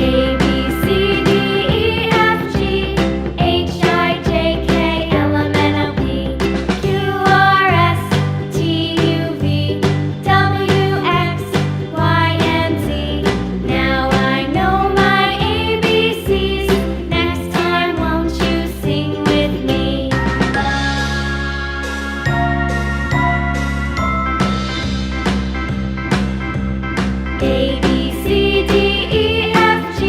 A, B, C, D, E, F, G, H, I, J, K, L, M, N, O, P, Q, R, S, T, U, V, W, X, Y, and Z. Now I know my ABCs. Next time, won't you sing with me? A, B, C, D, E, F, G,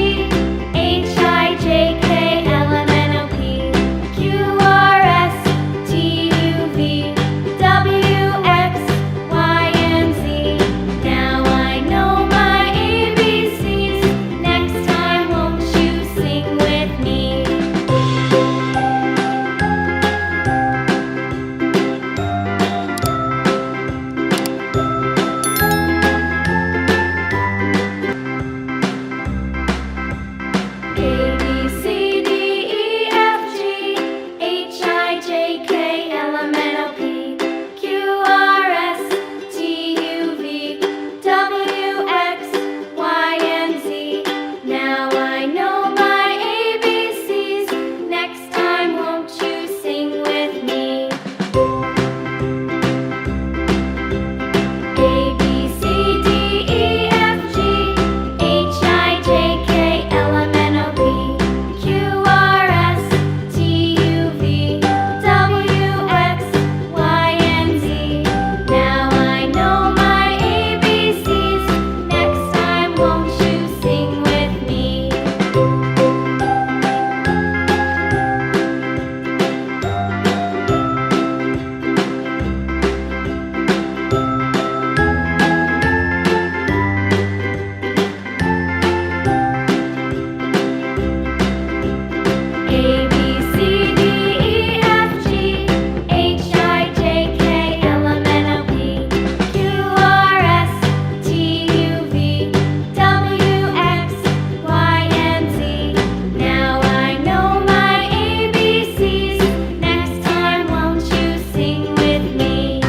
H, I, J, K, L, M, N, O, P, Q, R, S, T, U, V, W, X, Y, and Z. Now I know my ABCs. Next time, won't you sing with me? A, B, C, D, E, F, G, H, I, J, K, L, M, N, O, P, Q, R, S, T, U, V, W, X, Y, and Z. Now I know my ABCs. Next time, won't you sing with me? A, B, C, D, E, F, G, H, I, J, K, L, M, N, O, P, Q, R, S, T, U, V, W, X, Y, and Z. Now I know my ABCs. Next time, won't you sing with me? A, B, C, D, E, F, G, H, I, J, K, L, M, N, O, P, Q, R, S, T, U, V, W, X, Y, and Z. Now I know my ABCs. Next time, won't you sing with me?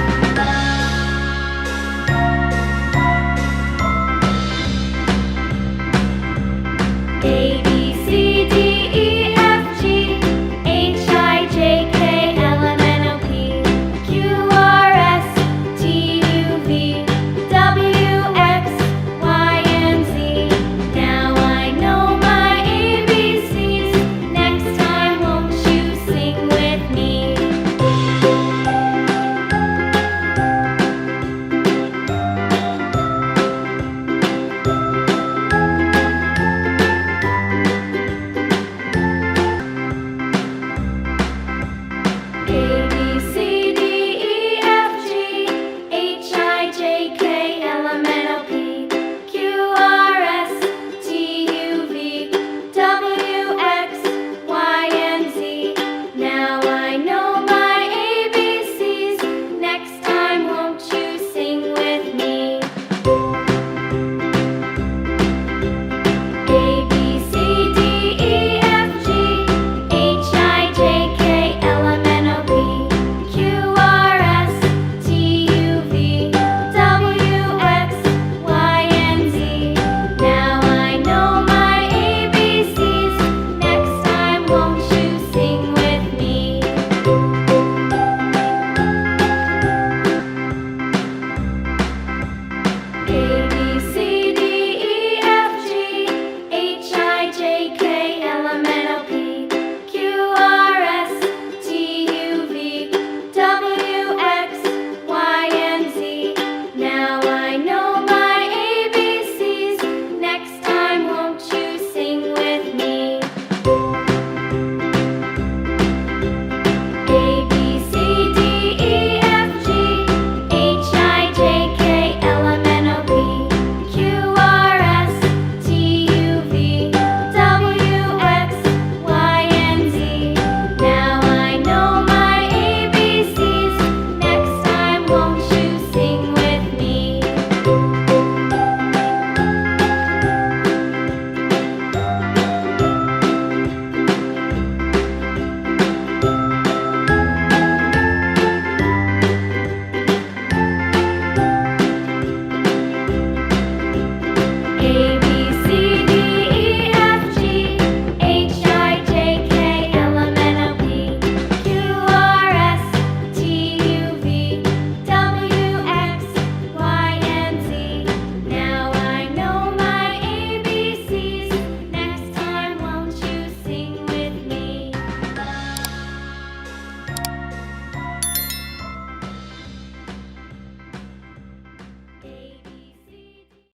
A,